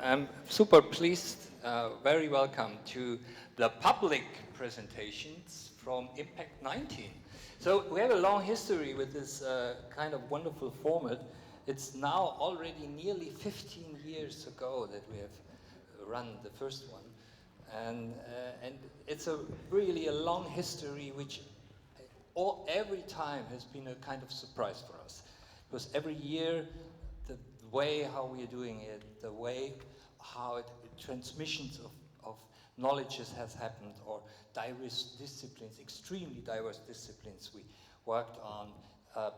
I'm super pleased, very welcome to the public presentations from IMPACT19. So we have a long history with this kind of wonderful format. It's now already nearly 15 years ago that we have run the first one. And it's really a long history which every time has been a kind of surprise for us. Because every year, the way how we are doing it, the way how transmissions of knowledges has happened, or diverse disciplines, extremely diverse disciplines we worked on,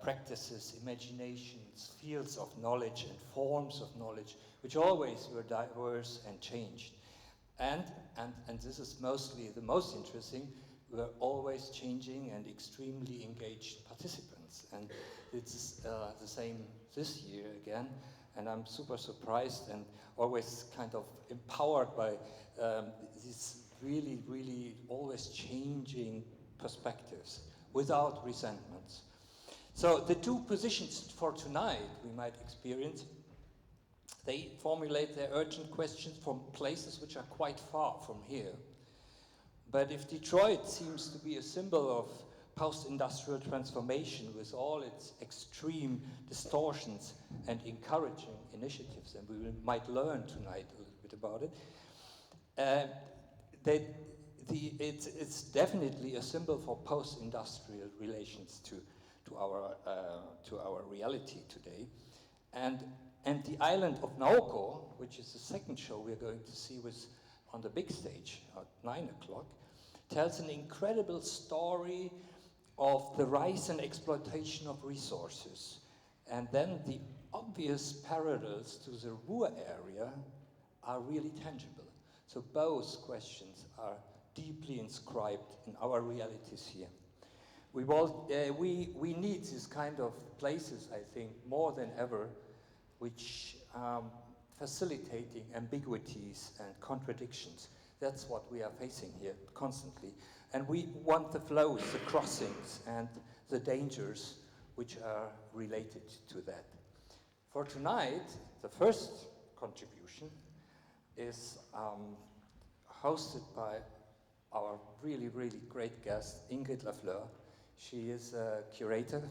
practices, imaginations, fields of knowledge and forms of knowledge, which always were diverse and changed. And this is mostly the most interesting, we're always changing and extremely engaged participants. And it's the same this year again. And I'm super surprised and always kind of empowered by these really, really always changing perspectives without resentments. So the two positions for tonight we might experience, they formulate their urgent questions from places which are quite far from here. But if Detroit seems to be a symbol of post-industrial transformation with all its extreme distortions and encouraging initiatives, and we might learn tonight a little bit about it, it's definitely a symbol for post-industrial relations to our reality today. And the island of Naoko, which is the second show we're going to see on the big stage at 9 o'clock, tells an incredible story of the rise and exploitation of resources. And then the obvious parallels to the Ruhr area are really tangible. So both questions are deeply inscribed in our realities here. We need these kind of places, I think, more than ever, which facilitating ambiguities and contradictions. That's what we are facing here constantly. And we want the flows, the crossings, and the dangers which are related to that. For tonight, the first contribution is hosted by our really, really great guest, Ingrid LaFleur. She is a curator,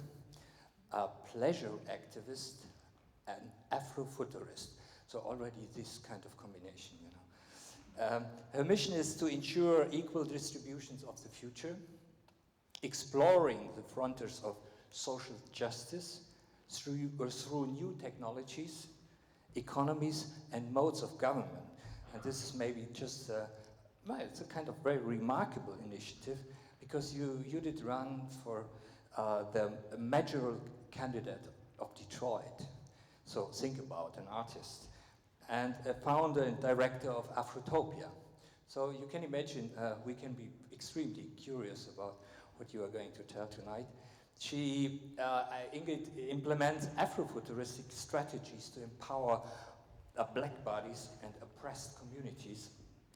a pleasure activist, an Afrofuturist. So already this kind of combination, you know. Her mission is to ensure equal distributions of the future, exploring the frontiers of social justice through new technologies, economies, and modes of government. And this is maybe just, it's a kind of very remarkable initiative, because you did run for the mayoral candidate of Detroit. So think about an artist, and a founder and director of Utopia. So you can imagine we can be extremely curious about what you are going to tell tonight. Ingrid implements Afrofuturistic strategies to empower black bodies and oppressed communities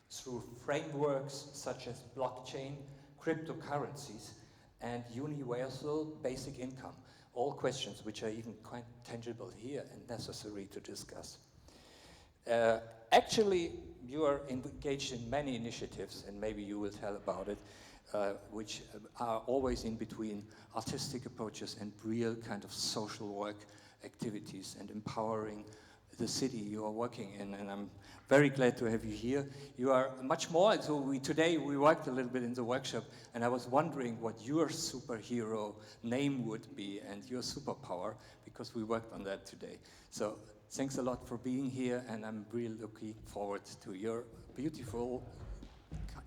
through frameworks such as blockchain, cryptocurrencies, and universal basic income. All questions which are even quite tangible here and necessary to discuss. Actually, you are engaged in many initiatives, and maybe you will tell about it, which are always in between artistic approaches and real kind of social work activities and empowering the city you are working in. And I'm very glad to have you here. You are much more, so today we worked a little bit in the workshop, and I was wondering what your superhero name would be and your superpower, because we worked on that today. So thanks a lot for being here, and I'm really looking forward to your beautiful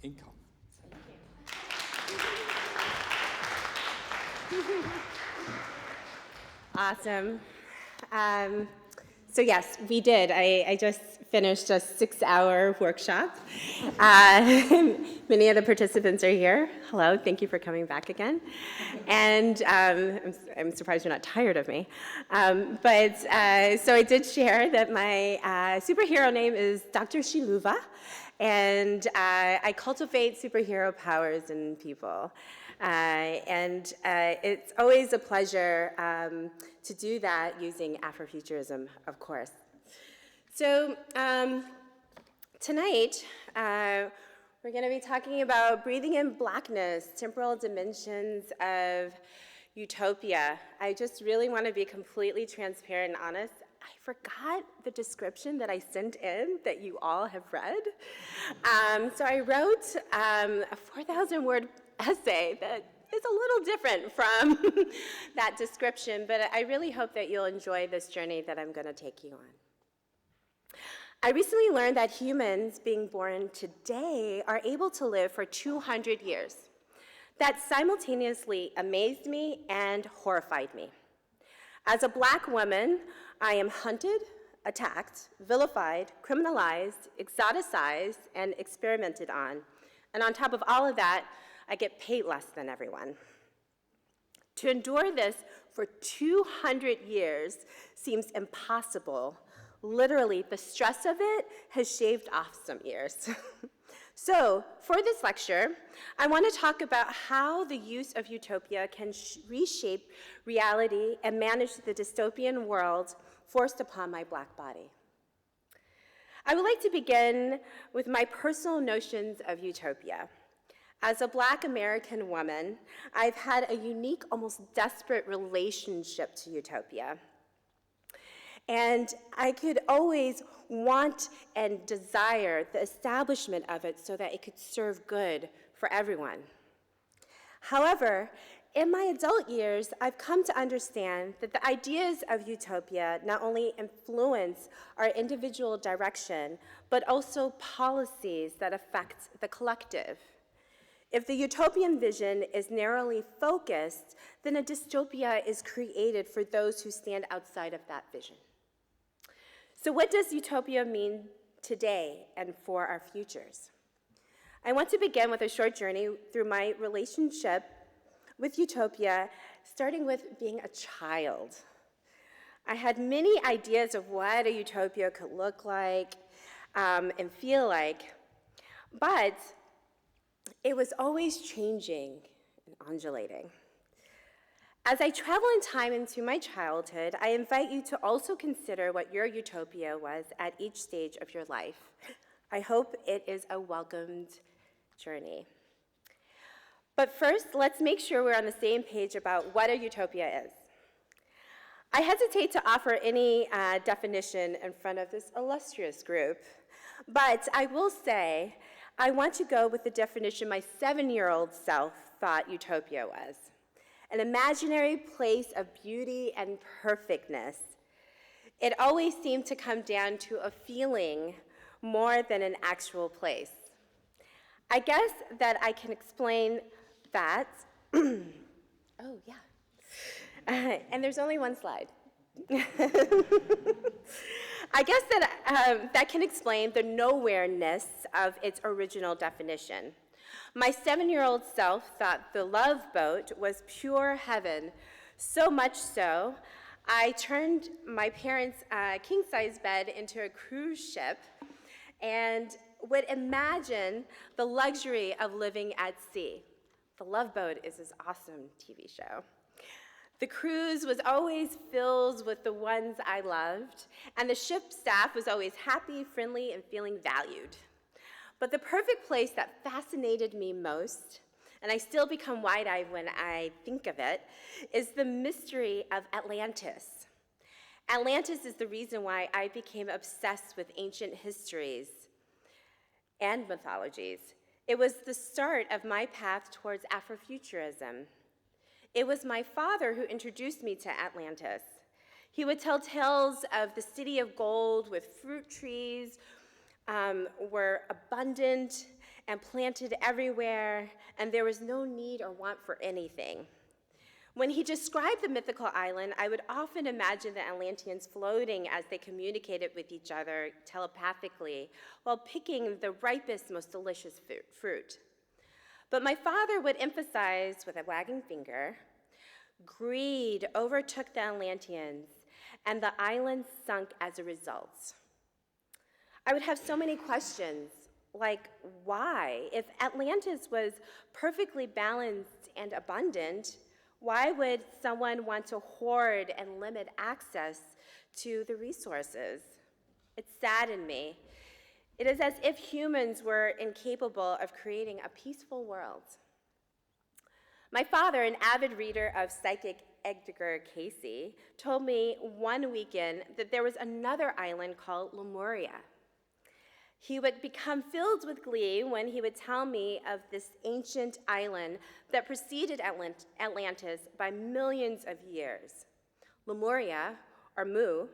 income. Awesome. So yes, we did. I just finished a 6-hour workshop. Many of the participants are here. Hello, thank you for coming back again. And I'm surprised you're not tired of me. So I did share that my superhero name is Dr. Shiluva, and I cultivate superhero powers in people. It's always a pleasure to do that using Afrofuturism, of course. So Tonight, we're going to be talking about breathing in blackness, temporal dimensions of utopia. I just really want to be completely transparent and honest. I forgot the description that I sent in that you all have read. So I wrote a 4,000-word essay that is a little different from that description, but I really hope that you'll enjoy this journey that I'm going to take you on. I recently learned that humans being born today are able to live for 200 years. That simultaneously amazed me and horrified me. As a Black woman, I am hunted, attacked, vilified, criminalized, exoticized, and experimented on. And on top of all of that, I get paid less than everyone. To endure this for 200 years seems impossible. Literally, the stress of it has shaved off some years. So, for this lecture, I want to talk about how the use of utopia can reshape reality and manage the dystopian world forced upon my Black body. I would like to begin with my personal notions of utopia. As a Black American woman, I've had a unique, almost desperate relationship to utopia. And I could always want and desire the establishment of it so that it could serve good for everyone. However, in my adult years, I've come to understand that the ideas of utopia not only influence our individual direction, but also policies that affect the collective. If the utopian vision is narrowly focused, then a dystopia is created for those who stand outside of that vision. So what does utopia mean today and for our futures? I want to begin with a short journey through my relationship with utopia, starting with being a child. I had many ideas of what a utopia could look like and feel like, but it was always changing and undulating. As I travel in time into my childhood, I invite you to also consider what your utopia was at each stage of your life. I hope it is a welcomed journey. But first, let's make sure we're on the same page about what a utopia is. I hesitate to offer any definition in front of this illustrious group, but I will say I want to go with the definition my 7-year-old self thought utopia was. An imaginary place of beauty and perfectness. It always seemed to come down to a feeling more than an actual place. I guess that I can explain that. Oh, yeah. And there's only one slide. I guess that that can explain the nowhere-ness of its original definition. My 7-year-old self thought the Love Boat was pure heaven, so much so, I turned my parents' king-size bed into a cruise ship and would imagine the luxury of living at sea. The Love Boat is this awesome TV show. The cruise was always filled with the ones I loved, and the ship staff was always happy, friendly, and feeling valued. But the perfect place that fascinated me most, and I still become wide-eyed when I think of it, is the mystery of Atlantis. Atlantis is the reason why I became obsessed with ancient histories and mythologies. It was the start of my path towards Afrofuturism. It was my father who introduced me to Atlantis. He would tell tales of the city of gold with fruit trees, were abundant and planted everywhere, and there was no need or want for anything. When he described the mythical island, I would often imagine the Atlanteans floating as they communicated with each other telepathically while picking the ripest, most delicious fruit. But my father would emphasize with a wagging finger, greed overtook the Atlanteans, and the island sunk as a result. I would have so many questions, like why? If Atlantis was perfectly balanced and abundant, why would someone want to hoard and limit access to the resources? It saddened me. It is as if humans were incapable of creating a peaceful world. My father, an avid reader of psychic Edgar Cayce, told me one weekend that there was another island called Lemuria. He would become filled with glee when he would tell me of this ancient island that preceded Atlantis by millions of years. Lemuria, or Mu,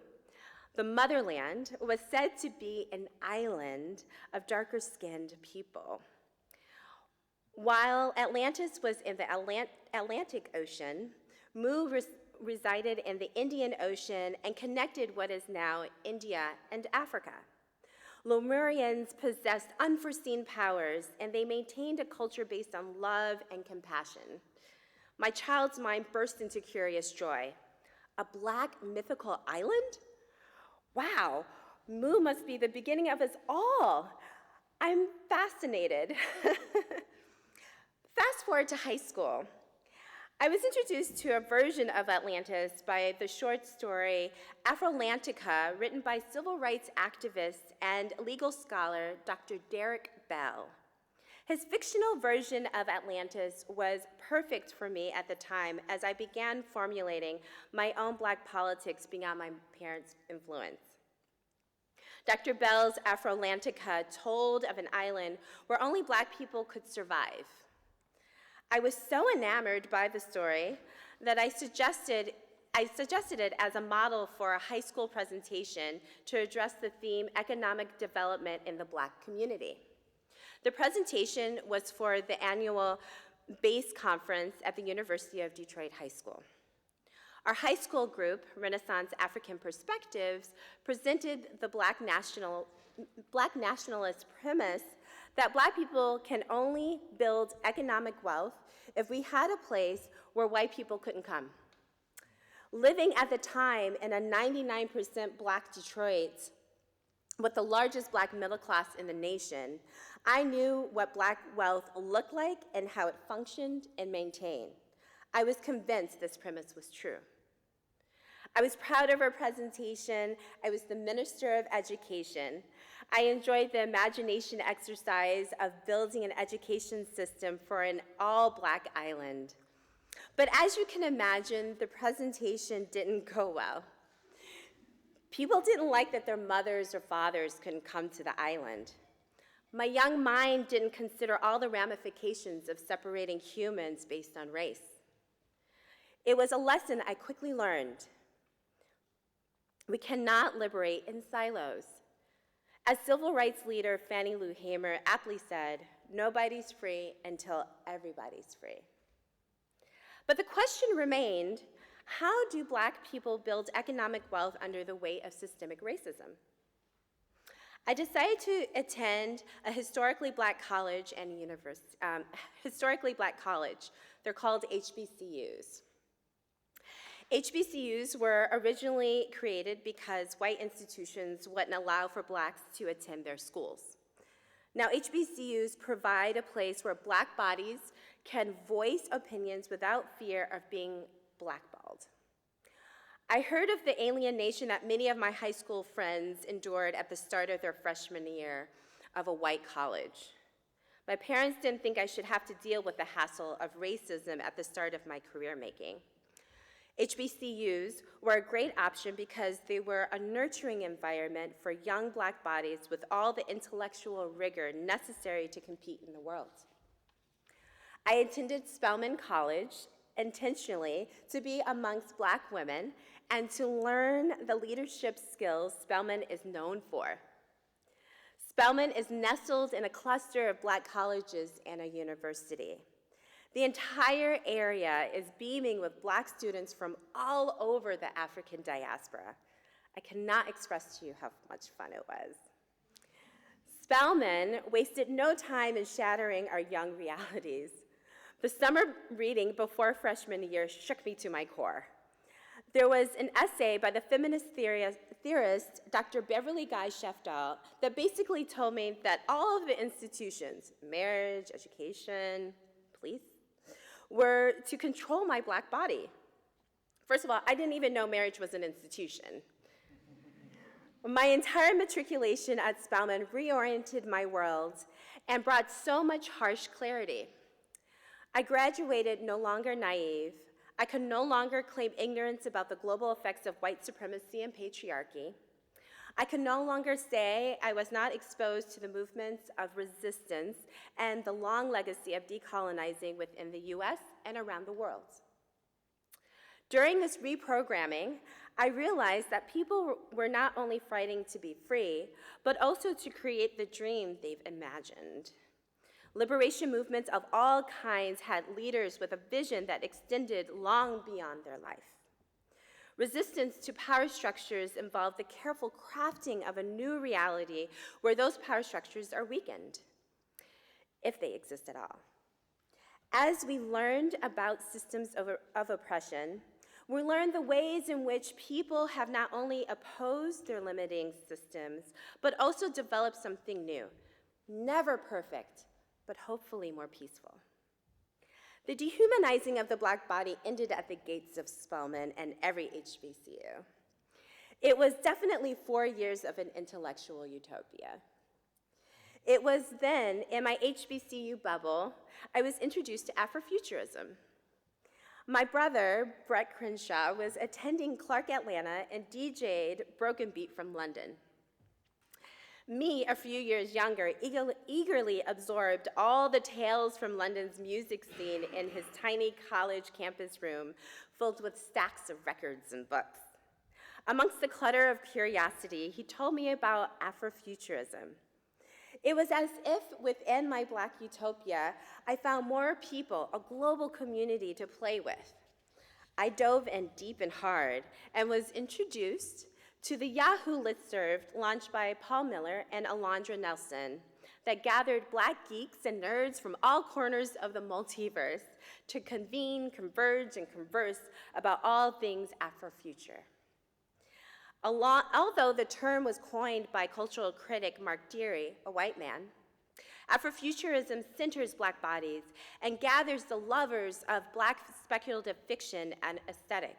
the motherland, was said to be an island of darker-skinned people. While Atlantis was in the Atlantic Ocean, Mu resided in the Indian Ocean and connected what is now India and Africa. Lemurians possessed unforeseen powers, and they maintained a culture based on love and compassion. My child's mind burst into curious joy. A black mythical island? Wow, Mu must be the beginning of us all. I'm fascinated. Fast forward to high school. I was introduced to a version of Atlantis by the short story Afrolantica, written by civil rights activist and legal scholar Dr. Derek Bell. His fictional version of Atlantis was perfect for me at the time as I began formulating my own Black politics beyond my parents' influence. Dr. Bell's Afrolantica told of an island where only Black people could survive. I was so enamored by the story that I suggested it as a model for a high school presentation to address the theme economic development in the Black community. The presentation was for the annual BASE conference at the University of Detroit High School. Our high school group, Renaissance African Perspectives, presented the Black nationalist premise that Black people can only build economic wealth if we had a place where white people couldn't come. Living at the time in a 99% Black Detroit, with the largest Black middle class in the nation, I knew what Black wealth looked like and how it functioned and maintained. I was convinced this premise was true. I was proud of our presentation. I was the Minister of Education. I enjoyed the imagination exercise of building an education system for an all-Black island. But as you can imagine, the presentation didn't go well. People didn't like that their mothers or fathers couldn't come to the island. My young mind didn't consider all the ramifications of separating humans based on race. It was a lesson I quickly learned. We cannot liberate in silos. As civil rights leader Fannie Lou Hamer aptly said, nobody's free until everybody's free. But the question remained, how do Black people build economic wealth under the weight of systemic racism? I decided to attend a historically Black college and university, historically Black college. They're called HBCUs. HBCUs were originally created because white institutions wouldn't allow for Blacks to attend their schools. Now, HBCUs provide a place where Black bodies can voice opinions without fear of being blackballed. I heard of the alienation that many of my high school friends endured at the start of their freshman year of a white college. My parents didn't think I should have to deal with the hassle of racism at the start of my career making. HBCUs were a great option because they were a nurturing environment for young Black bodies with all the intellectual rigor necessary to compete in the world. I attended Spelman College intentionally to be amongst Black women and to learn the leadership skills Spelman is known for. Spelman is nestled in a cluster of Black colleges and a university. The entire area is beaming with Black students from all over the African diaspora. I cannot express to you how much fun it was. Spelman wasted no time in shattering our young realities. The summer reading before freshman year shook me to my core. There was an essay by the feminist theorist Dr. Beverly Guy Shefdahl that basically told me that all of the institutions, marriage, education, police, were to control my Black body. First of all, I didn't even know marriage was an institution. My entire matriculation at Spelman reoriented my world and brought so much harsh clarity. I graduated no longer naive. I could no longer claim ignorance about the global effects of white supremacy and patriarchy. I could no longer say I was not exposed to the movements of resistance and the long legacy of decolonizing within the US and around the world. During this reprogramming, I realized that people were not only fighting to be free, but also to create the dream they've imagined. Liberation movements of all kinds had leaders with a vision that extended long beyond their life. Resistance to power structures involved the careful crafting of a new reality where those power structures are weakened, if they exist at all. As we learned about systems of oppression, we learned the ways in which people have not only opposed their limiting systems, but also developed something new. Never perfect, but hopefully more peaceful. The dehumanizing of the Black body ended at the gates of Spelman and every HBCU. It was definitely 4 years of an intellectual utopia. It was then, in my HBCU bubble, I was introduced to Afrofuturism. My brother, Brett Crenshaw, was attending Clark Atlanta and DJ'd Broken Beat from London. Me, a few years younger, eagerly absorbed all the tales from London's music scene in his tiny college campus room filled with stacks of records and books. Amongst the clutter of curiosity, he told me about Afrofuturism. It was as if within my Black utopia, I found more people, a global community to play with. I dove in deep and hard and was introduced to the Yahoo listserv launched by Paul Miller and Alondra Nelson that gathered Black geeks and nerds from all corners of the multiverse to convene, converge, and converse about all things Afrofuture. Although the term was coined by cultural critic Mark Deary, a white man, Afrofuturism centers Black bodies and gathers the lovers of Black speculative fiction and aesthetic.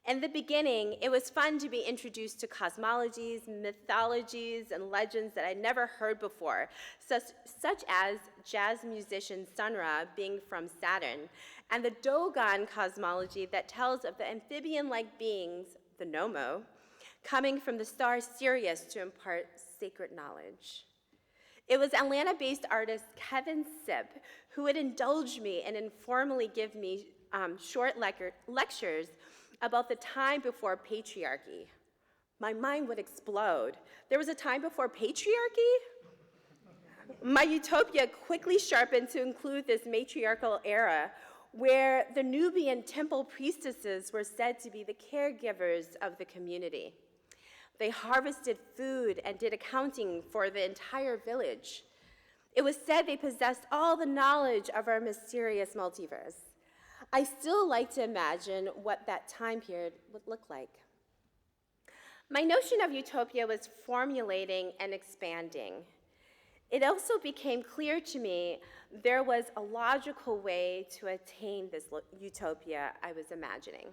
In the beginning, it was fun to be introduced to cosmologies, mythologies, and legends that I'd never heard before, such as jazz musician Sun Ra being from Saturn, and the Dogon cosmology that tells of the amphibian-like beings, the Nomo, coming from the star Sirius to impart sacred knowledge. It was Atlanta-based artist Kevin Sipp who would indulge me and informally give me short lectures about the time before patriarchy. My mind would explode. There was a time before patriarchy? My utopia quickly sharpened to include this matriarchal era where the Nubian temple priestesses were said to be the caregivers of the community. They harvested food and did accounting for the entire village. It was said they possessed all the knowledge of our mysterious multiverse. I still like to imagine what that time period would look like. My notion of utopia was formulating and expanding. It also became clear to me there was a logical way to attain this utopia I was imagining.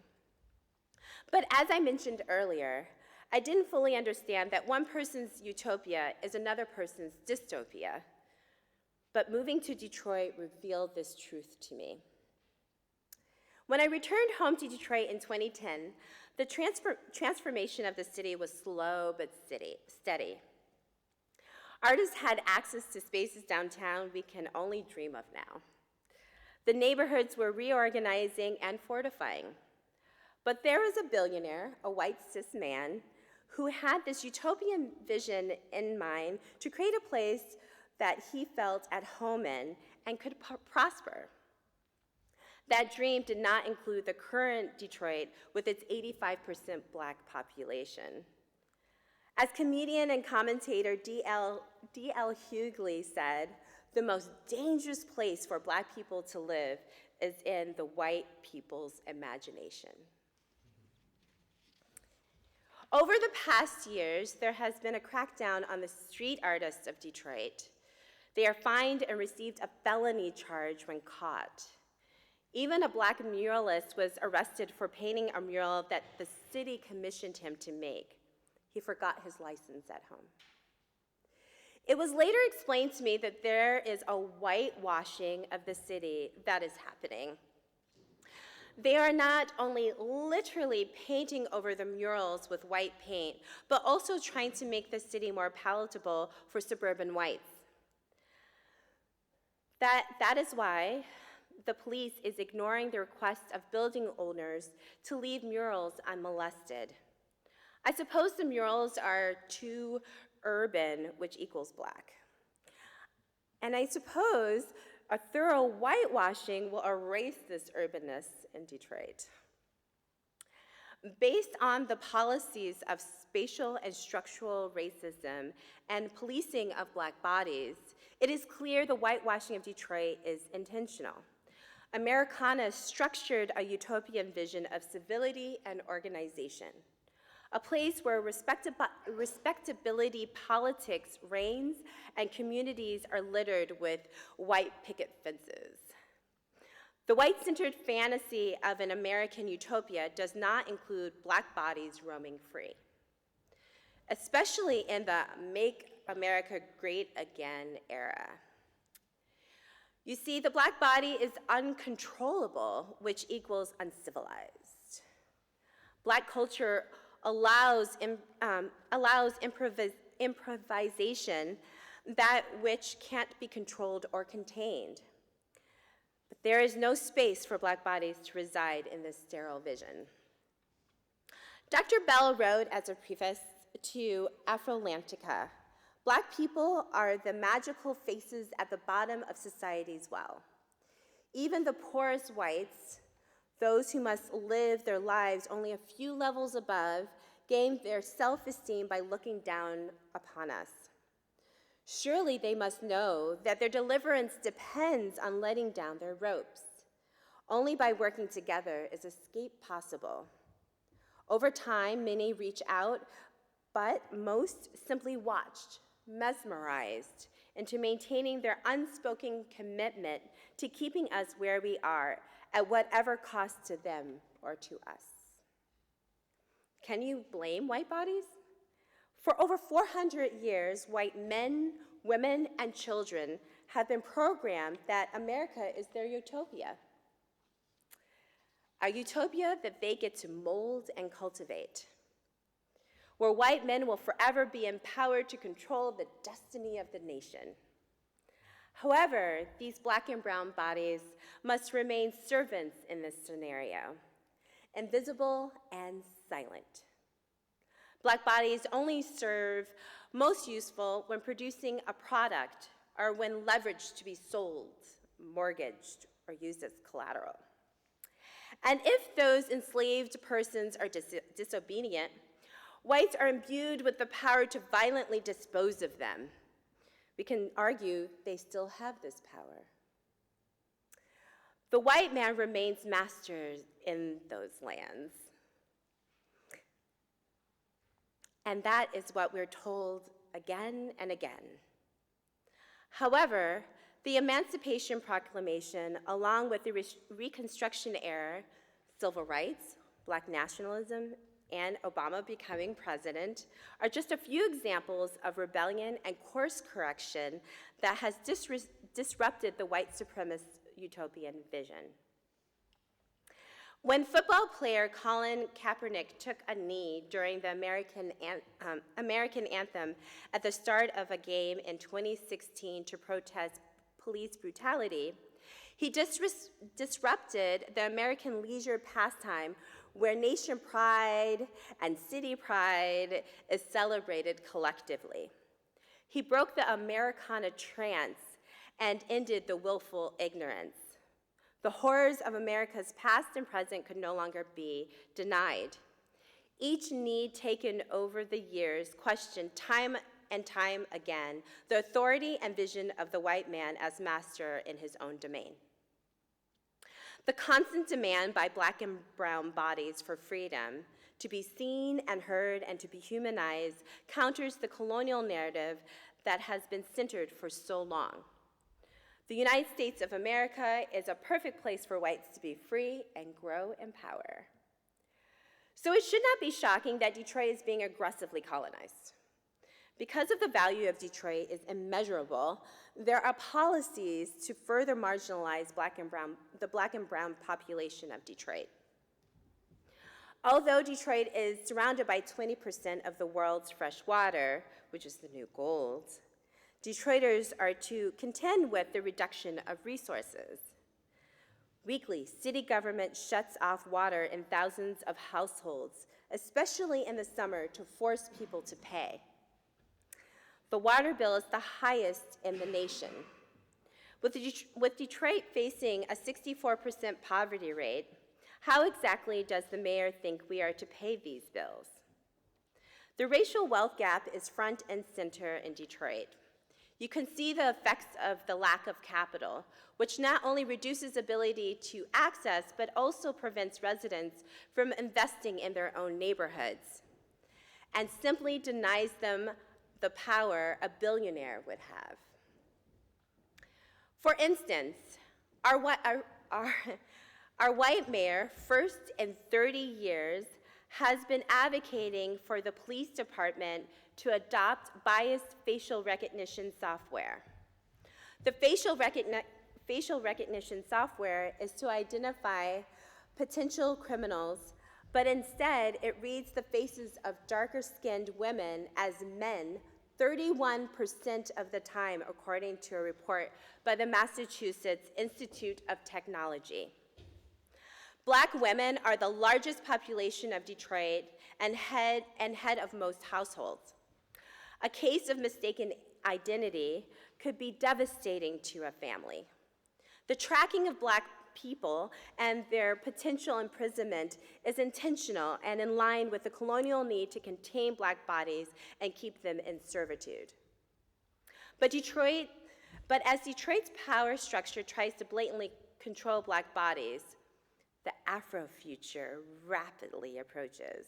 But as I mentioned earlier, I didn't fully understand that one person's utopia is another person's dystopia. But moving to Detroit revealed this truth to me. When I returned home to Detroit in 2010, the transformation of the city was slow but steady. Artists had access to spaces downtown we can only dream of now. The neighborhoods were reorganizing and fortifying. But there was a billionaire, a white cis man, who had this utopian vision in mind to create a place that he felt at home in and could prosper. That dream did not include the current Detroit with its 85% Black population. As comedian and commentator D.L. Hughley said, the most dangerous place for Black people to live is in the white people's imagination. Over the past years, there has been a crackdown on the street artists of Detroit. They are fined and received a felony charge when caught. Even a Black muralist was arrested for painting a mural that the city commissioned him to make. he forgot his license at home. It was later explained to me that there is a whitewashing of the city that is happening. They are not only literally painting over the murals with white paint, but also trying to make the city more palatable for suburban whites. That is why the police is ignoring the requests of building owners to leave murals unmolested. I suppose the murals are too urban, which equals black. And I suppose a thorough whitewashing will erase this urbanness in Detroit. Based on the policies of spatial and structural racism and policing of black bodies, it is clear the whitewashing of Detroit is intentional. Americana structured a utopian vision of civility and organization, a place where respectability politics reigns and communities are littered with white picket fences. The white-centered fantasy of an American utopia does not include black bodies roaming free, especially in the Make America Great Again era. You see, the black body is uncontrollable, which equals uncivilized. Black culture allows improvisation, that which can't be controlled or contained. But there is no space for black bodies to reside in this sterile vision. Dr. Bell wrote as a preface to Afrolantica, "Black people are the magical faces at the bottom of society's well. Even the poorest whites, those who must live their lives only a few levels above, gain their self-esteem by looking down upon us. Surely they must know that their deliverance depends on letting down their ropes. Only by working together is escape possible. Over time, many reach out, but most simply watched, mesmerized into maintaining their unspoken commitment to keeping us where we are at whatever cost to them or to us." Can you blame white bodies? For over 400 years, white men, women, and children have been programmed that America is their utopia. A utopia that they get to mold and cultivate, where white men will forever be empowered to control the destiny of the nation. However, these black and brown bodies must remain servants in this scenario, invisible and silent. Black bodies only serve most useful when producing a product or when leveraged to be sold, mortgaged, or used as collateral. And if those enslaved persons are disobedient, whites are imbued with the power to violently dispose of them. We can argue they still have this power. The white man remains master in those lands. And that is what we're told again and again. However, the Emancipation Proclamation, along with the Reconstruction era, civil rights, black nationalism, and Obama becoming president, are just a few examples of rebellion and course correction that has disrupted the white supremacist utopian vision. When football player Colin Kaepernick took a knee during the American anthem at the start of a game in 2016 to protest police brutality, he disrupted the American leisure pastime where nation pride and city pride is celebrated collectively. He broke the Americana trance and ended the willful ignorance. The horrors of America's past and present could no longer be denied. Each need taken over the years questioned time and time again the authority and vision of the white man as master in his own domain. The constant demand by black and brown bodies for freedom, to be seen and heard and to be humanized, counters the colonial narrative that has been centered for so long. The United States of America is a perfect place for whites to be free and grow in power. So it should not be shocking that Detroit is being aggressively colonized. Because of the value of Detroit is immeasurable, there are policies to further marginalize the black and brown population of Detroit. Although Detroit is surrounded by 20% of the world's fresh water, which is the new gold, Detroiters are to contend with the reduction of resources. Weekly, city government shuts off water in thousands of households, especially in the summer, to force people to pay. The water bill is the highest in the nation. With Detroit facing a 64% poverty rate, how exactly does the mayor think we are to pay these bills? The racial wealth gap is front and center in Detroit. You can see the effects of the lack of capital, which not only reduces ability to access, but also prevents residents from investing in their own neighborhoods, and simply denies them the power a billionaire would have. For instance, our white mayor, first in 30 years, has been advocating for the police department to adopt biased facial recognition software. The facial recognition software is to identify potential criminals, but instead it reads the faces of darker-skinned women as men 31% of the time, according to a report by the Massachusetts Institute of Technology. Black women are the largest population of Detroit and head of most households. A case of mistaken identity could be devastating to a family. The tracking of Black people and their potential imprisonment is intentional and in line with the colonial need to contain Black bodies and keep them in servitude. But as Detroit's power structure tries to blatantly control Black bodies, the Afrofuture rapidly approaches.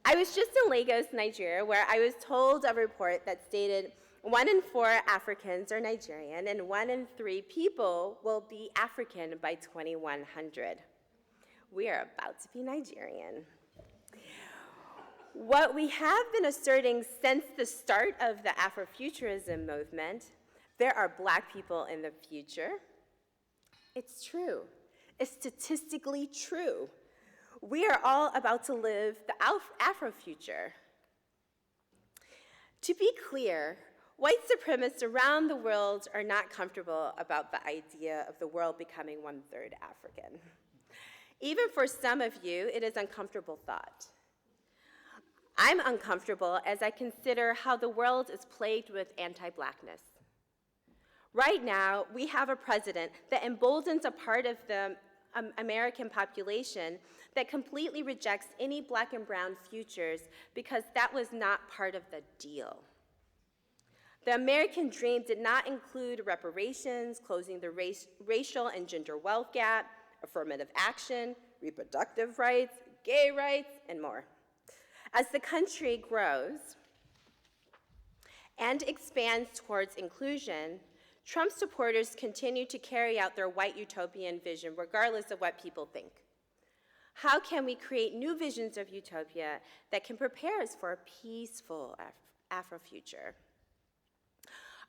I was just in Lagos, Nigeria, where I was told a report that stated 1 in 4 Africans are Nigerian and 1 in 3 people will be African by 2100. We are about to be Nigerian. What we have been asserting since the start of the Afrofuturism movement, there are Black people in the future. It's true. It's statistically true. We are all about to live the Afrofuture. To be clear, white supremacists around the world are not comfortable about the idea of the world becoming 1/3 African. Even for some of you, it is uncomfortable thought. I'm uncomfortable as I consider how the world is plagued with anti-Blackness. Right now, we have a president that emboldens a part of the American population that completely rejects any Black and brown futures because that was not part of the deal. The American dream did not include reparations, closing the racial and gender wealth gap, affirmative action, reproductive rights, gay rights, and more. As the country grows and expands towards inclusion, Trump supporters continue to carry out their white utopian vision regardless of what people think. How can we create new visions of utopia that can prepare us for a peaceful Afrofuture?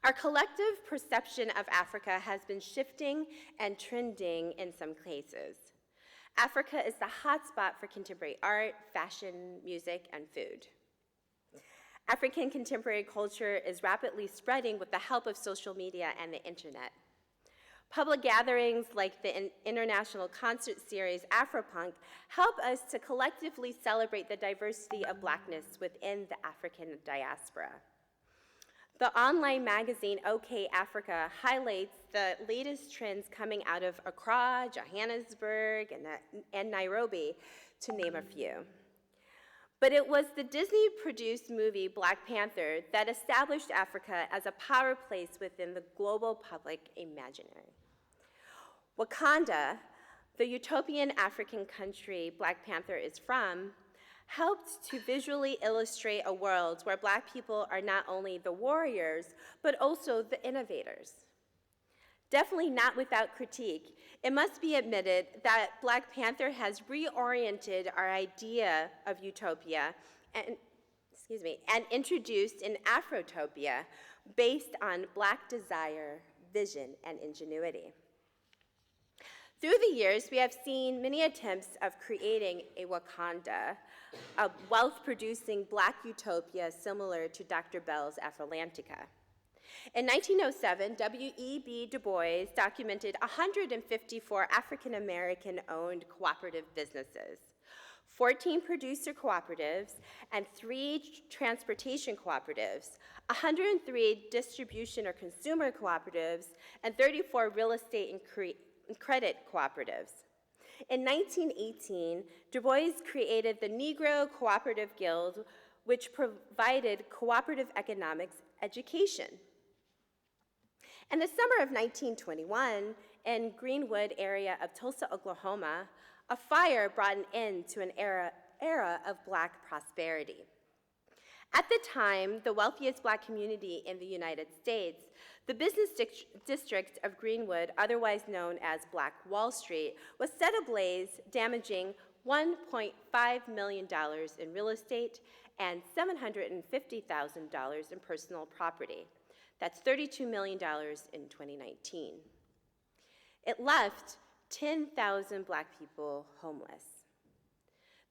Our collective perception of Africa has been shifting and trending in some cases. Africa is the hotspot for contemporary art, fashion, music, and food. African contemporary culture is rapidly spreading with the help of social media and the internet. Public gatherings like the international concert series Afropunk help us to collectively celebrate the diversity of Blackness within the African diaspora. The online magazine OK Africa highlights the latest trends coming out of Accra, Johannesburg, and Nairobi, to name a few. But it was the Disney-produced movie Black Panther that established Africa as a power place within the global public imaginary. Wakanda, the utopian African country Black Panther is from, helped to visually illustrate a world where Black people are not only the warriors, but also the innovators. Definitely not without critique. It must be admitted that Black Panther has reoriented our idea of utopia and introduced an Afrotopia based on Black desire, vision, and ingenuity. Through the years, we have seen many attempts of creating a Wakanda, a wealth-producing Black utopia similar to Dr. Bell's Afrolantica. In 1907, W.E.B. Du Bois documented 154 African-American-owned cooperative businesses, 14 producer cooperatives, and 3 transportation cooperatives, 103 distribution or consumer cooperatives, and 34 real estate and credit cooperatives. In 1918, Du Bois created the Negro Cooperative Guild, which provided cooperative economics education. In the summer of 1921, in Greenwood area of Tulsa, Oklahoma, a fire brought an end to an era of Black prosperity. At the time, the wealthiest Black community in the United States, the business district of Greenwood, otherwise known as Black Wall Street, was set ablaze, damaging $1.5 million in real estate and $750,000 in personal property. That's $32 million in 2019. It left 10,000 Black people homeless.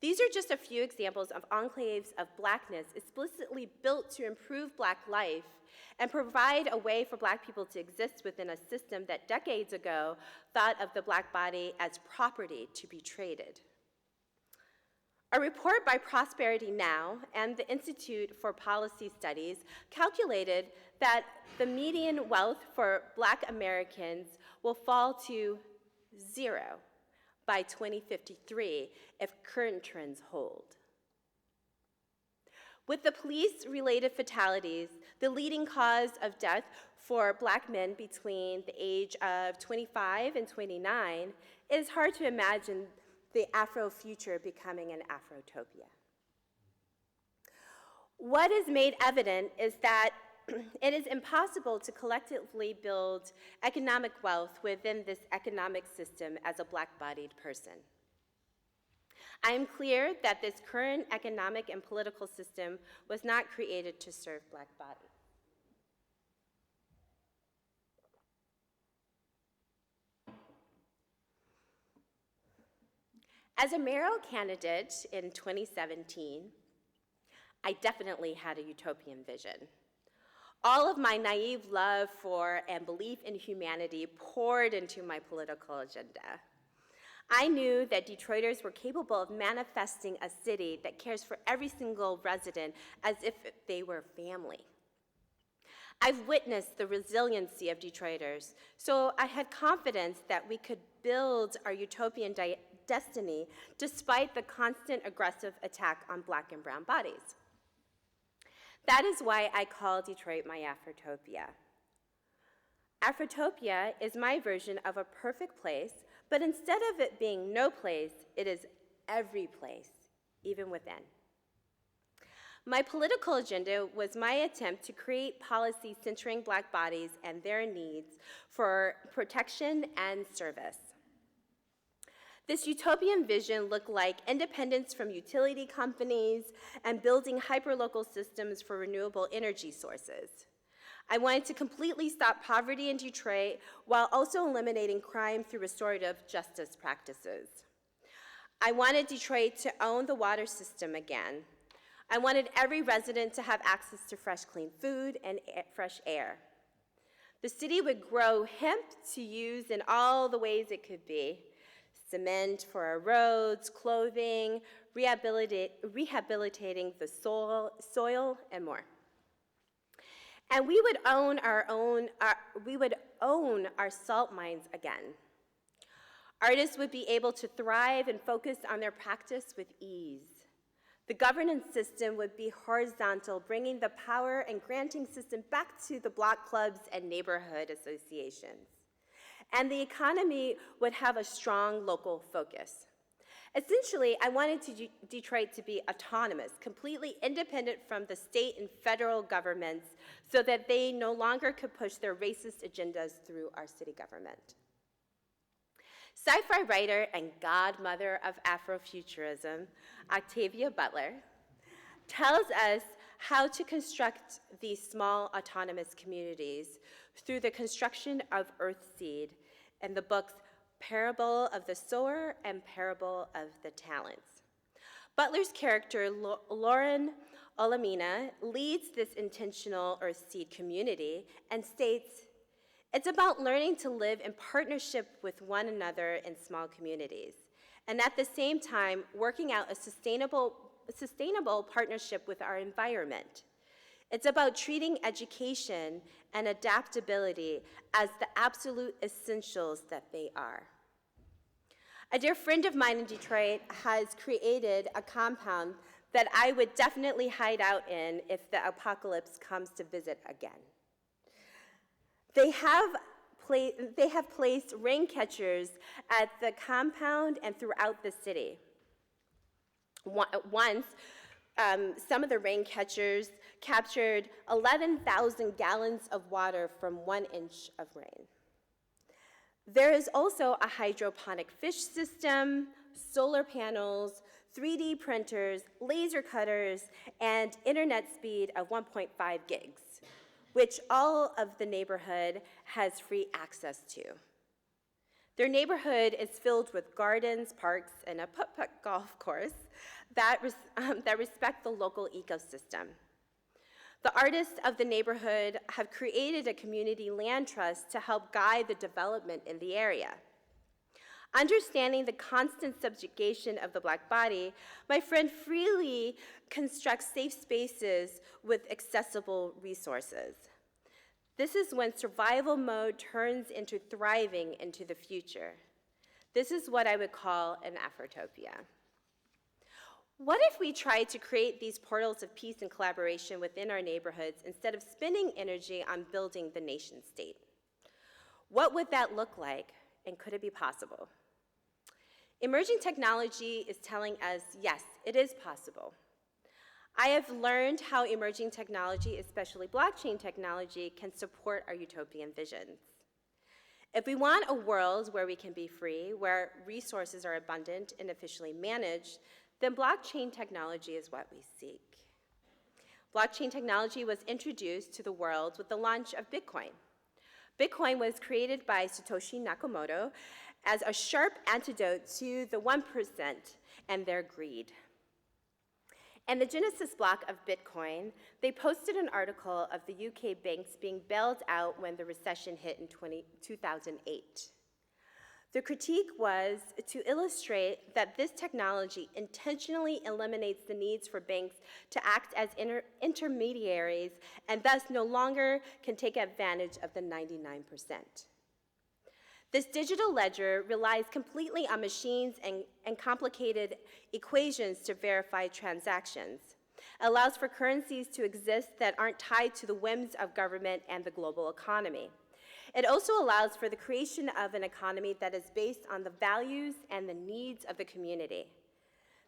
These are just a few examples of enclaves of Blackness explicitly built to improve Black life and provide a way for Black people to exist within a system that decades ago thought of the Black body as property to be traded. A report by Prosperity Now and the Institute for Policy Studies calculated that the median wealth for Black Americans will fall to 0 by 2053 if current trends hold. With the police-related fatalities, the leading cause of death for Black men between the age of 25 and 29, it is hard to imagine the Afrofuture becoming an Afrotopia. What is made evident is that it is impossible to collectively build economic wealth within this economic system as a Black-bodied person. I am clear that this current economic and political system was not created to serve Black bodies. As a mayoral candidate in 2017, I definitely had a utopian vision. All of my naive love for and belief in humanity poured into my political agenda. I knew that Detroiters were capable of manifesting a city that cares for every single resident as if they were family. I've witnessed the resiliency of Detroiters, so I had confidence that we could build our utopian destiny despite the constant aggressive attack on Black and brown bodies. That is why I call Detroit my Afrotopia. Afrotopia is my version of a perfect place, but instead of it being no place, it is every place, even within. My political agenda was my attempt to create policy centering Black bodies and their needs for protection and service. This utopian vision looked like independence from utility companies and building hyperlocal systems for renewable energy sources. I wanted to completely stop poverty in Detroit while also eliminating crime through restorative justice practices. I wanted Detroit to own the water system again. I wanted every resident to have access to fresh, clean food and fresh air. The city would grow hemp to use in all the ways it could be: cement for our roads, clothing, rehabilitating the soil, and more. And we would own our salt mines again. Artists would be able to thrive and focus on their practice with ease. The governance system would be horizontal, bringing the power and granting system back to the block clubs and neighborhood associations. And the economy would have a strong local focus. Essentially, I wanted Detroit to be autonomous, completely independent from the state and federal governments so that they no longer could push their racist agendas through our city government. Sci-fi writer and godmother of Afrofuturism, Octavia Butler, tells us how to construct these small autonomous communities through the construction of Earthseed in the books Parable of the Sower and Parable of the Talents. Butler's character, Lauren Olamina, leads this intentional Earthseed community and states, "It's about learning to live in partnership with one another in small communities, and at the same time, working out a sustainable partnership with our environment. It's about treating education and adaptability as the absolute essentials that they are." A dear friend of mine in Detroit has created a compound that I would definitely hide out in if the apocalypse comes to visit again. They have placed rain catchers at the compound and throughout the city. Once, some of the rain catchers captured 11,000 gallons of water from 1 inch of rain. There is also a hydroponic fish system, solar panels, 3D printers, laser cutters, and internet speed of 1.5 gigs, which all of the neighborhood has free access to. Their neighborhood is filled with gardens, parks, and a putt-putt golf course that respect the local ecosystem. The artists of the neighborhood have created a community land trust to help guide the development in the area. Understanding the constant subjugation of the Black body, my friend freely constructs safe spaces with accessible resources. This is when survival mode turns into thriving into the future. This is what I would call an Afrotopia. What if we tried to create these portals of peace and collaboration within our neighborhoods instead of spending energy on building the nation state? What would that look like, and could it be possible? Emerging technology is telling us, yes, it is possible. I have learned how emerging technology, especially blockchain technology, can support our utopian visions. If we want a world where we can be free, where resources are abundant and efficiently managed, then blockchain technology is what we seek. Blockchain technology was introduced to the world with the launch of Bitcoin. Bitcoin was created by Satoshi Nakamoto as a sharp antidote to the 1% and their greed. In the Genesis block of Bitcoin, they posted an article of the UK banks being bailed out when the recession hit in 2008. The critique was to illustrate that this technology intentionally eliminates the needs for banks to act as intermediaries and thus no longer can take advantage of the 99%. This digital ledger relies completely on machines and complicated equations to verify transactions. It allows for currencies to exist that aren't tied to the whims of government and the global economy. It also allows for the creation of an economy that is based on the values and the needs of the community.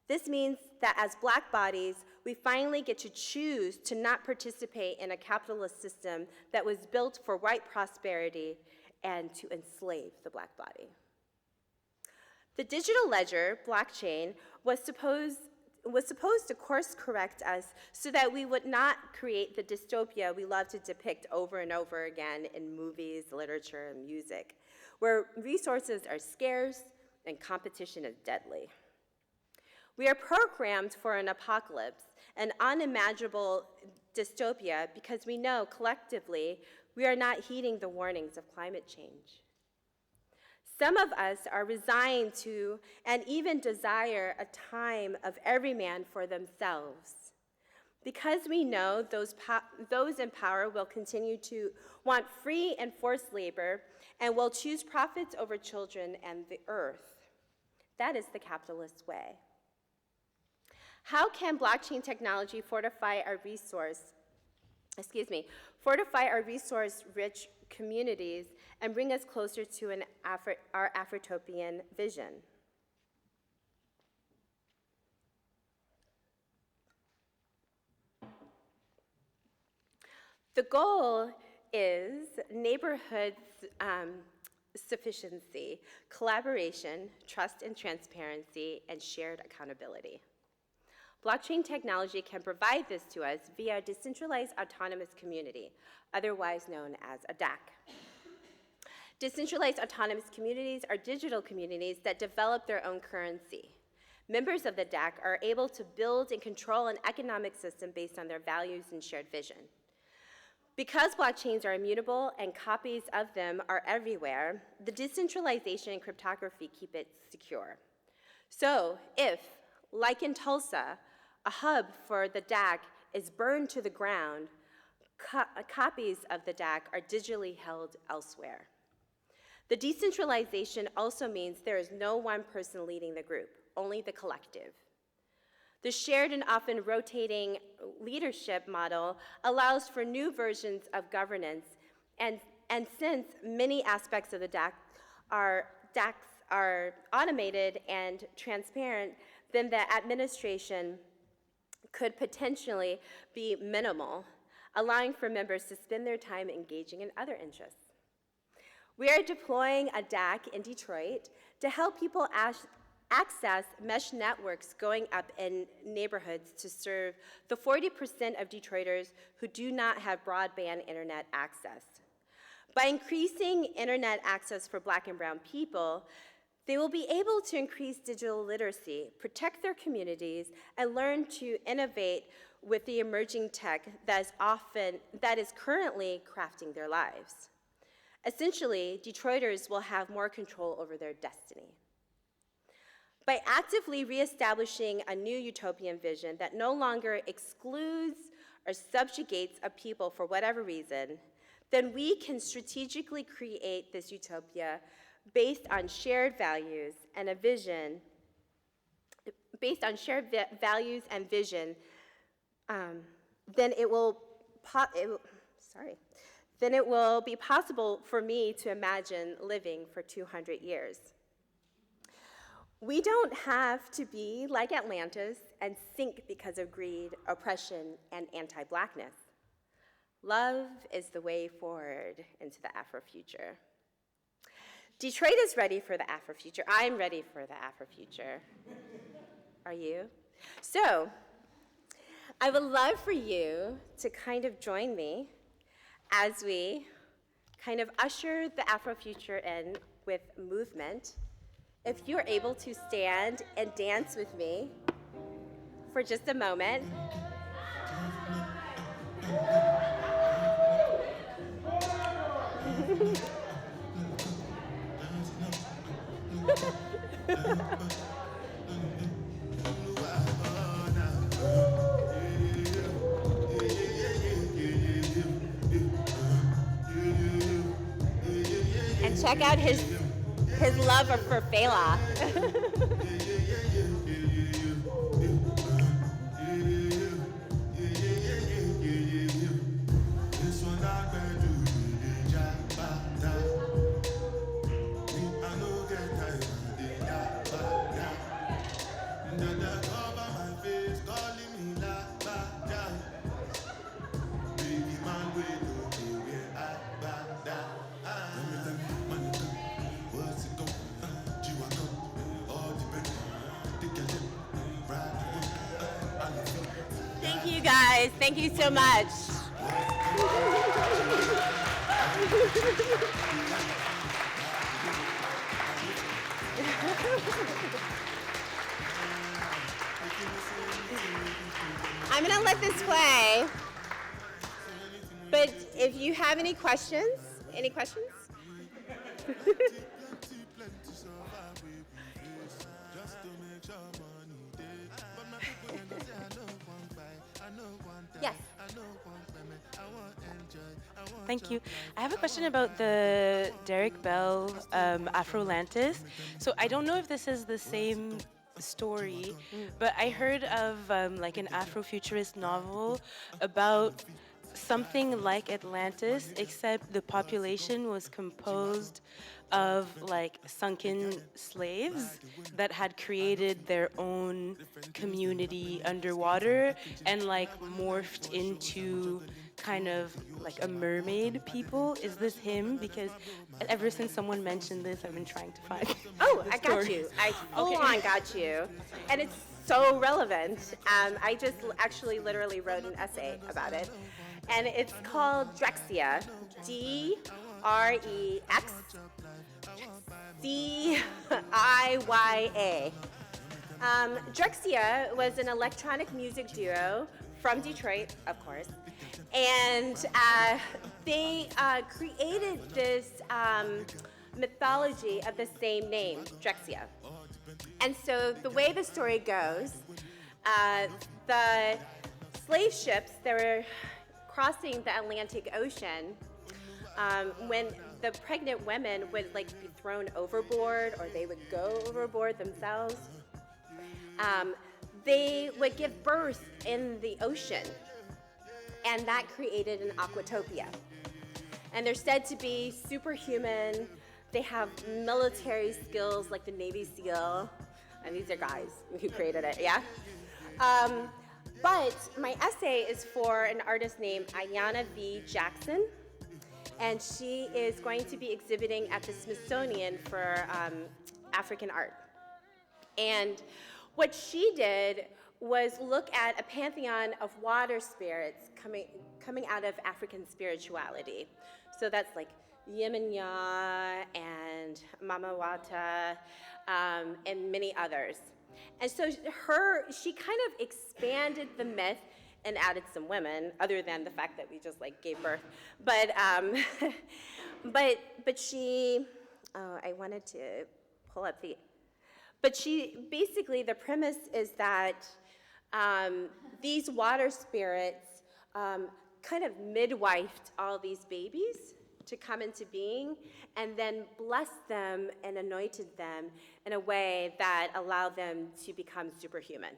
This means that as Black bodies, we finally get to choose to not participate in a capitalist system that was built for white prosperity and to enslave the Black body. The digital ledger, blockchain, was supposed to course correct us so that we would not create the dystopia we love to depict over and over again in movies, literature, and music, where resources are scarce and competition is deadly. We are programmed for an apocalypse, an unimaginable dystopia, because we know collectively we are not heeding the warnings of climate change. Some of us are resigned to and even desire a time of every man for themselves, because we know those in power will continue to want free and forced labor and will choose profits over children and the earth. That is the capitalist way. How can blockchain technology fortify our resource-rich communities and bring us closer to our Afrotopian vision? The goal is neighborhood sufficiency, collaboration, trust and transparency, and shared accountability. Blockchain technology can provide this to us via a decentralized autonomous community, otherwise known as a DAC. Decentralized autonomous communities are digital communities that develop their own currency. Members of the DAC are able to build and control an economic system based on their values and shared vision. Because blockchains are immutable and copies of them are everywhere, the decentralization and cryptography keep it secure. So if, like in Tulsa, a hub for the DAC is burned to the ground, copies of the DAC are digitally held elsewhere. The decentralization also means there is no one person leading the group, only the collective. The shared and often rotating leadership model allows for new versions of governance, and since many aspects of the DACs are automated and transparent, then the administration could potentially be minimal, allowing for members to spend their time engaging in other interests. We are deploying a DAC in Detroit to help people access mesh networks going up in neighborhoods to serve the 40% of Detroiters who do not have broadband internet access. By increasing internet access for Black and brown people, they will be able to increase digital literacy, protect their communities, and learn to innovate with the emerging tech that is currently crafting their lives. Essentially, Detroiters will have more control over their destiny. By actively reestablishing a new utopian vision that no longer excludes or subjugates a people for whatever reason, then we can strategically create this utopia based on shared values and a vision, then it will be possible for me to imagine living for 200 years. We don't have to be like Atlantis and sink because of greed, oppression, and anti-Blackness. Love is the way forward into the Afrofuture. Detroit is ready for the Afrofuture. I'm ready for the Afrofuture. Are you? So, I would love for you to kind of join me as we kind of usher the Afrofuture in with movement. If you're able to stand and dance with me for just a moment. And check out his love for Fela. Thank you guys. Thank you so much. I'm going to let this play. But if you have any questions? Yes. Thank you. I have a question about the Derek Bell Afrolantis. So I don't know if this is the same story, but I heard of like an Afrofuturist novel about something like Atlantis, except the population was composed of like sunken slaves that had created their own community underwater and like morphed into kind of like a mermaid people. Is this him? Because ever since someone mentioned this, I've been trying to find. Oh, the I got story. you. I full on got you. And it's so relevant. I just actually literally wrote an essay about it. And it's called Drexia, DREXCIYA. Drexia was an electronic music duo from Detroit, of course. And they created this mythology of the same name, Drexia. And so the way the story goes, the slave ships that were crossing the Atlantic Ocean, when the pregnant women would like be thrown overboard or they would go overboard themselves, they would give birth in the ocean, and that created an aquatopia. And they're said to be superhuman. They have military skills like the Navy SEAL, and these are guys who created it, yeah? But my essay is for an artist named Ayanna V. Jackson, and she is going to be exhibiting at the Smithsonian for African art. And what she did was look at a pantheon of water spirits coming out of African spirituality. So that's like Yemenya and Mama Wata, and many others. And so she kind of expanded the myth and added some women, other than the fact that we just like gave birth. But she, I wanted to pull up but she, basically the premise is that these water spirits kind of midwifed all these babies to come into being, and then blessed them and anointed them in a way that allowed them to become superhuman.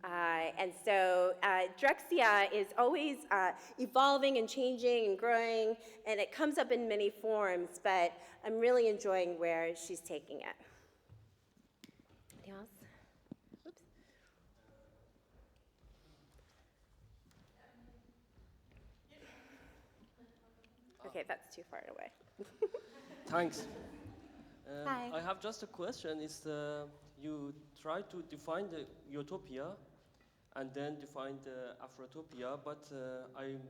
And so Drexia is always evolving and changing and growing, and it comes up in many forms, but I'm really enjoying where she's taking it. Anything else? Oops. Okay, that's too far away. Thanks. Hi. I have just a question. You try to define the Utopia and then define the Afrotopia, but I'm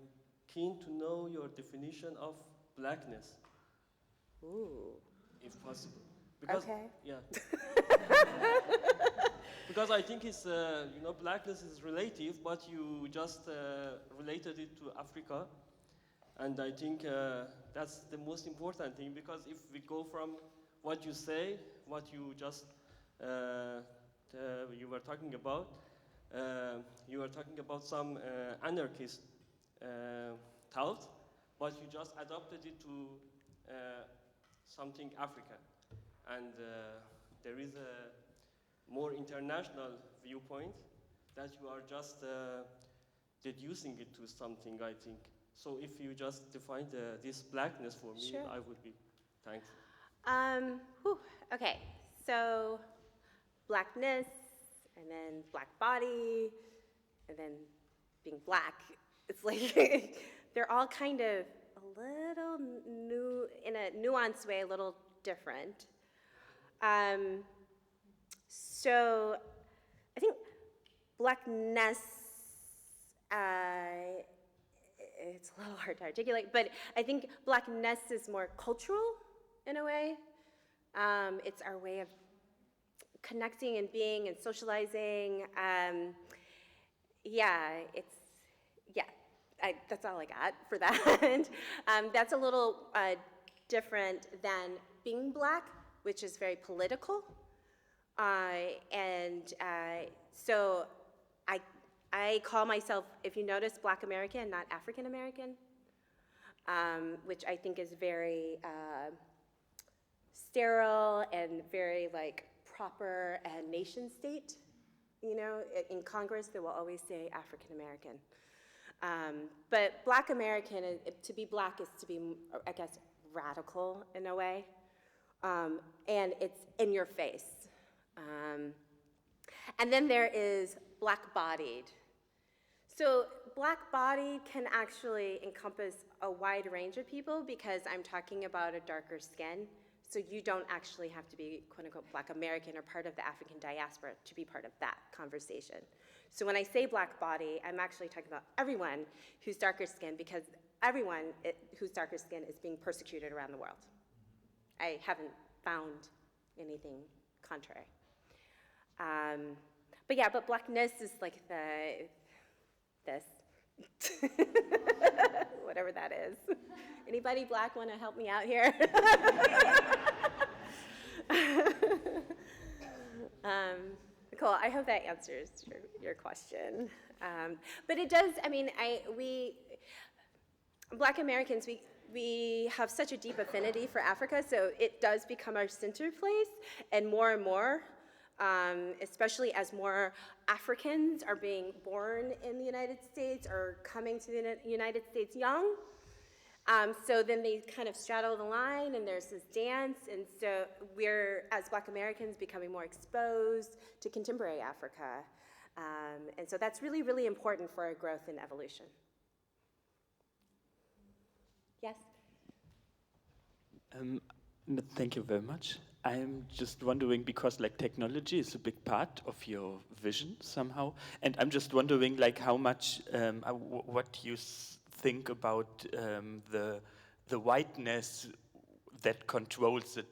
keen to know your definition of blackness. Ooh. If possible. Because, Okay. Yeah. Because I think it's, blackness is relative, but you just related it to Africa. And I think that's the most important thing, because if we go from what you say, what you just, you were talking about some anarchist thought, but you just adopted it to something African. And there is a more international viewpoint that you are just deducing it to something, I think. So if you just define this blackness for me, Sure. I would be thankful. Okay, so blackness, and then black body, and then being black. It's like they're all kind of a little new, in a nuanced way, a little different. So I think blackness, it's a little hard to articulate, but I think blackness is more cultural in a way. It's our way of connecting and being and socializing. That's all I got for that. That's a little different than being black, which is very political. So I call myself, if you notice, Black American, not African American, which I think is very sterile and very like proper and nation state. You know, in Congress they will always say African American. But Black American, to be Black is to be, I guess, radical in a way. And it's in your face. And then there is Black-bodied. So Black-bodied can actually encompass a wide range of people because I'm talking about a darker skin. So you don't actually have to be, quote unquote, Black American or part of the African diaspora to be part of that conversation. So when I say Black body, I'm actually talking about everyone who's darker skinned because everyone who's darker skinned is being persecuted around the world. I haven't found anything contrary. But yeah, but Blackness is like this, whatever that is. Anybody Black want to help me out here? Cool, I hope that answers your question. But it does, I mean, Black Americans, we have such a deep affinity for Africa, so it does become our center place, and more, especially as more Africans are being born in the United States or coming to the United States young. So then they kind of straddle the line and there's this dance, and so we're, as Black Americans, becoming more exposed to contemporary Africa. And so that's really, really important for our growth and evolution. Yes? Thank you very much. I'm just wondering, because like technology is a big part of your vision somehow, and I'm just wondering like how much, what you think about the whiteness that controls the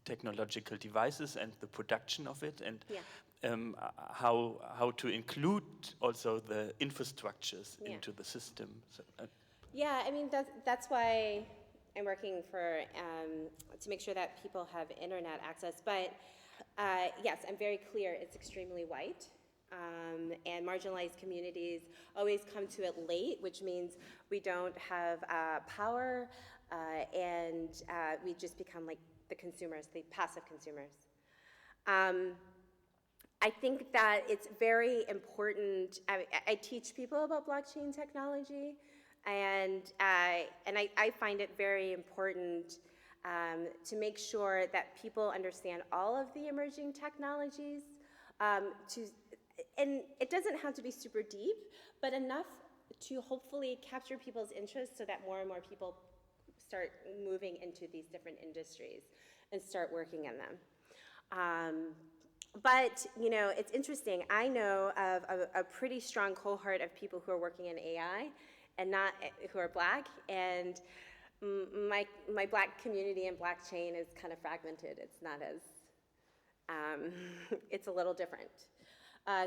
technological devices and the production of it, and how to include also the infrastructures into the system. So, yeah, I mean that's why I'm working for to make sure that people have internet access. But yes, I'm very clear. It's extremely white. And marginalized communities always come to it late, which means we don't have power, and we just become like the consumers, the passive consumers. I think that it's very important. I teach people about blockchain technology, and I find it very important to make sure that people understand all of the emerging technologies. And it doesn't have to be super deep, but enough to hopefully capture people's interest so that more and more people start moving into these different industries and start working in them. But, you know, it's interesting. I know of a pretty strong cohort of people who are working in AI and not who are Black, and my Black community and blockchain is kind of fragmented. It's not as, it's a little different.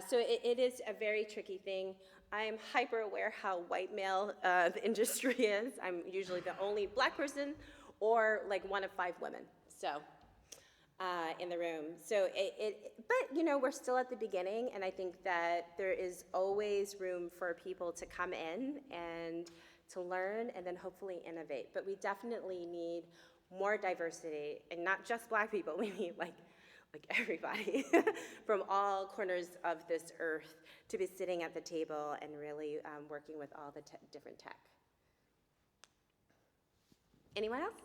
So it is a very tricky thing. I'm hyper aware how white male the industry is. I'm usually the only Black person or like one of 5 women, so in the room. So but you know, we're still at the beginning, and I think that there is always room for people to come in and to learn and then hopefully innovate. But we definitely need more diversity, and not just Black people. We need like everybody from all corners of this earth to be sitting at the table and really working with all the different tech. Anyone else?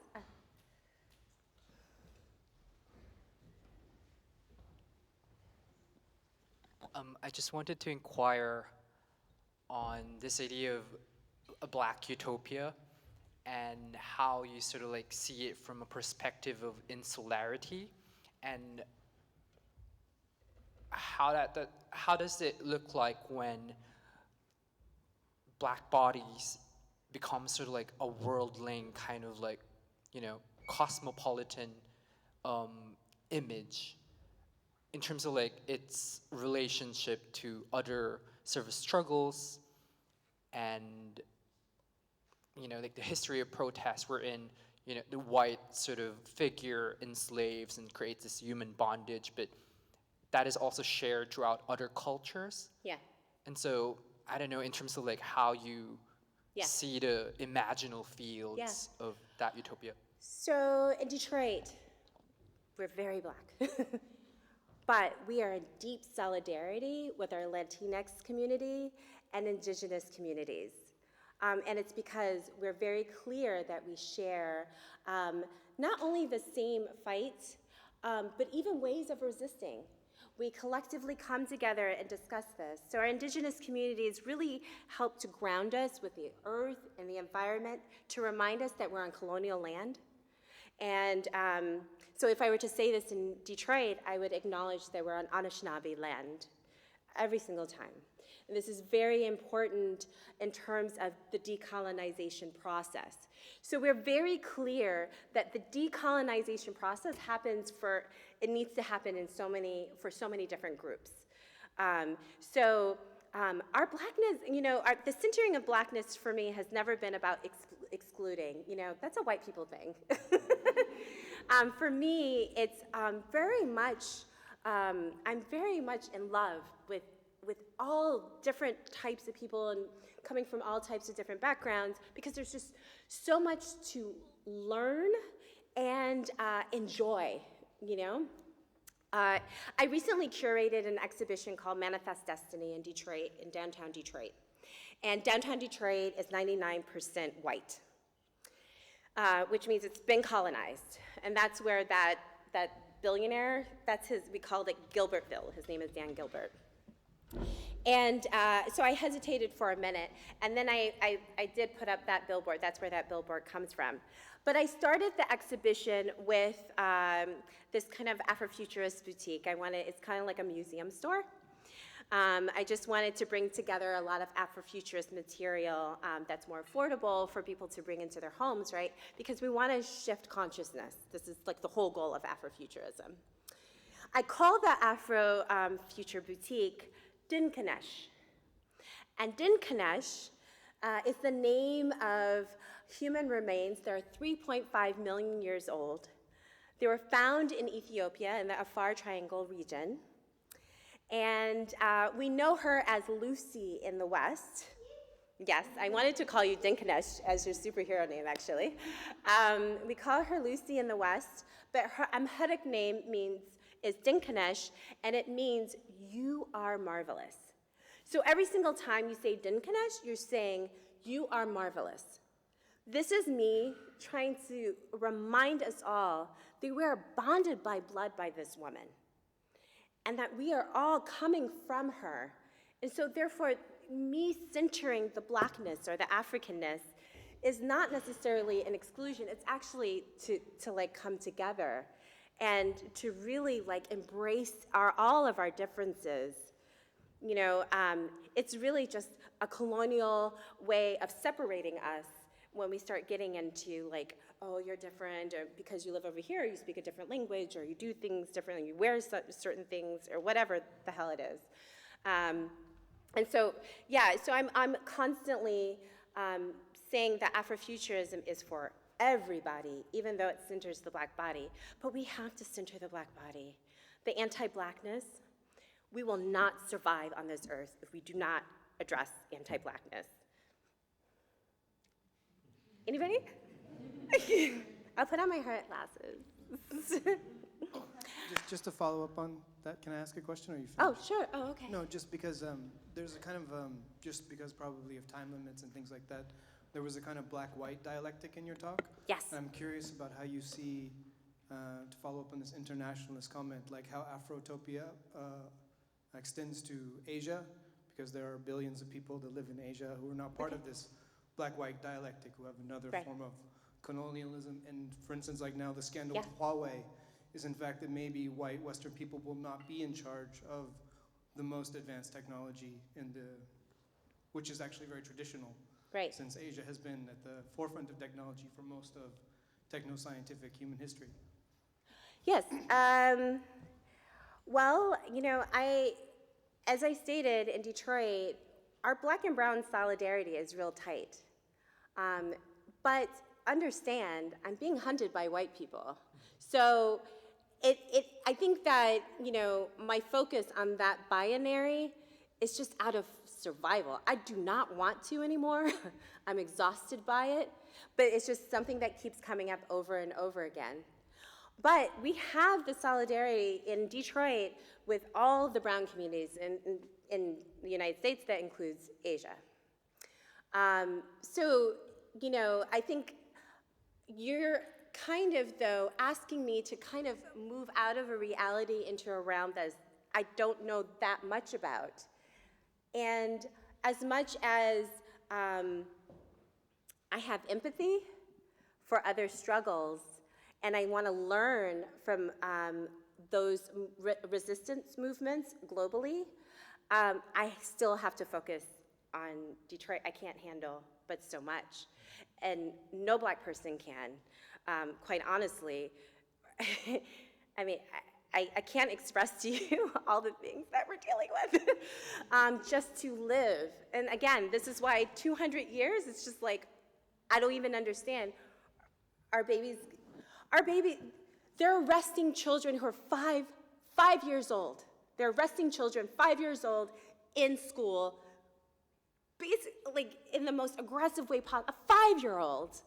I just wanted to inquire on this idea of a Black utopia and how you sort of like see it from a perspective of insularity, and how does it look like when Black bodies become sort of like a worldling kind of like, you know, cosmopolitan image in terms of like its relationship to other sort of struggles, and you know, like the history of protests wherein, you know, the white sort of figure enslaves and creates this human bondage, but that is also shared throughout other cultures. Yeah. And so, I don't know, in terms of like how you see the imaginal fields of that utopia. So in Detroit, we're very Black. but we are in deep solidarity with our Latinx community and indigenous communities. And it's because we're very clear that we share not only the same fight, but even ways of resisting. We collectively come together and discuss this. So our indigenous communities really help to ground us with the earth and the environment, to remind us that we're on colonial land. And so if I were to say this in Detroit, I would acknowledge that we're on Anishinaabe land every single time. And this is very important in terms of the decolonization process. So we're very clear that the decolonization process it needs to happen for so many different groups. Our Blackness, the centering of Blackness for me has never been about excluding. That's a white people thing. For me, it's very much, I'm very much in love with all different types of people and coming from all types of different backgrounds, because there's just so much to learn and enjoy, I recently curated an exhibition called Manifest Destiny in Detroit, in downtown Detroit. And downtown Detroit is 99% white, which means it's been colonized. And that's where that billionaire, we called it Gilbertville. His name is Dan Gilbert. And so I hesitated for a minute, and then I did put up that billboard. That's where that billboard comes from. But I started the exhibition with this kind of Afrofuturist boutique. It's kind of like a museum store. I just wanted to bring together a lot of Afrofuturist material that's more affordable for people to bring into their homes, right? Because we want to shift consciousness. This is like the whole goal of Afrofuturism. I call the Afrofuture boutique Dinkanesh. And Dinkanesh is the name of human remains that are 3.5 million years old. They were found in Ethiopia in the Afar Triangle region. And we know her as Lucy in the West. Yes, I wanted to call you Dinkanesh as your superhero name, actually. We call her Lucy in the West, but her Amharic name is Dinkanesh, and it means you are marvelous. So every single time you say Dinkanesh, you're saying you are marvelous. This is me trying to remind us all that we are bonded by blood by this woman, and that we are all coming from her. And so therefore, me centering the Blackness or the Africanness is not necessarily an exclusion. It's actually to like come together and to really like embrace all of our differences. It's really just a colonial way of separating us when we start getting into like, oh, you're different, or because you live over here, you speak a different language, or you do things differently, you wear certain things, or whatever the hell it is. And so, yeah, so I'm constantly saying that Afrofuturism is for everybody, even though it centers the Black body. But we have to center the Black body. The anti-Blackness, we will not survive on this earth if we do not address anti-Blackness. Anybody? I'll put on my heart glasses. Just to follow up on that, can I ask a question, or are you finished? Oh, sure. Oh, okay. No, just because there's a kind of, just because probably of time limits and things like that, there was a kind of black-white dialectic in your talk. Yes. And I'm curious about how you see, to follow up on this internationalist comment, like how Afrotopia extends to Asia, because there are billions of people that live in Asia who are not part of this black-white dialectic, who have another form of colonialism. And for instance, like now the scandal with Huawei is in fact that maybe white Western people will not be in charge of the most advanced technology which is actually very traditional. Right. Since Asia has been at the forefront of technology for most of techno-scientific human history. Yes. Well, as I stated in Detroit, our Black and brown solidarity is real tight. But understand, I'm being hunted by white people. So I think that, my focus on that binary is just out of survival. I do not want to anymore. I'm exhausted by it, but it's just something that keeps coming up over and over again. But we have the solidarity in Detroit with all the brown communities in the United States that includes Asia. So, you know, I think you're kind of, though, asking me to kind of move out of a reality into a realm that I don't know that much about. And as much as I have empathy for other struggles, and I want to learn from those resistance movements globally, I still have to focus on Detroit. I can't handle but so much, and no Black person can. Quite honestly, I mean, I can't express to you all the things that we're dealing with just to live. And again, this is why 200 years, it's just like, I don't even understand. Our babies, they're arresting children who are five years old. They're arresting children 5 years old in school, basically, like, in the most aggressive way possible, a 5-year-old.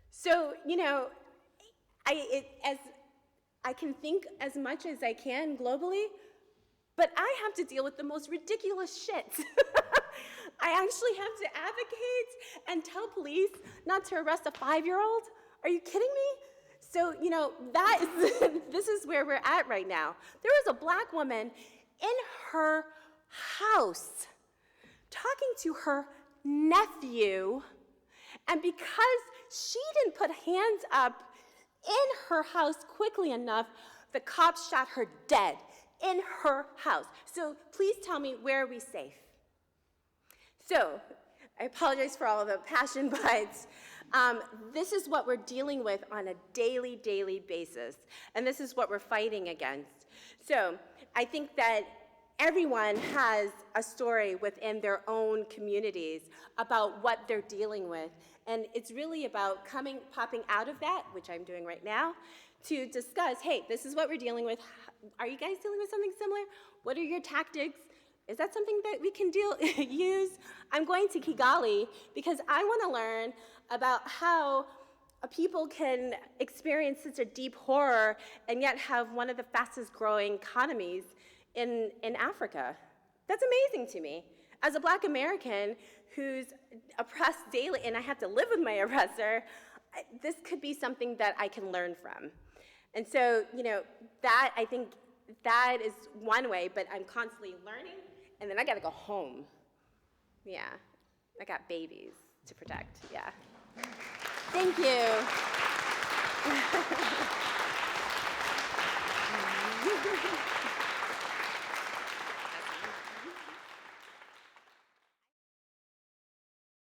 So, you know, I can think as much as I can globally, but I have to deal with the most ridiculous shit. I actually have to advocate and tell police not to arrest a 5-year-old. Are you kidding me? So, you know, this is where we're at right now. There was a Black woman in her house talking to her nephew, and because she didn't put hands up in her house quickly enough, the cops shot her dead in her house. So please tell me, where are we safe? So I apologize for all of the passion, but this is what we're dealing with on a daily basis, and this is what we're fighting against. So I think that everyone has a story within their own communities about what they're dealing with. And it's really about popping out of that, which I'm doing right now, to discuss, hey, this is what we're dealing with. Are you guys dealing with something similar? What are your tactics? Is that something that we can use? I'm going to Kigali because I want to learn about how people can experience such a deep horror and yet have one of the fastest growing economies in Africa. That's amazing to me. As a Black American who's oppressed daily, and I have to live with my oppressor, this could be something that I can learn from. And so, you know, that, I think that is one way, but I'm constantly learning, and then I gotta go home. Yeah, I got babies to protect, yeah. Thank you.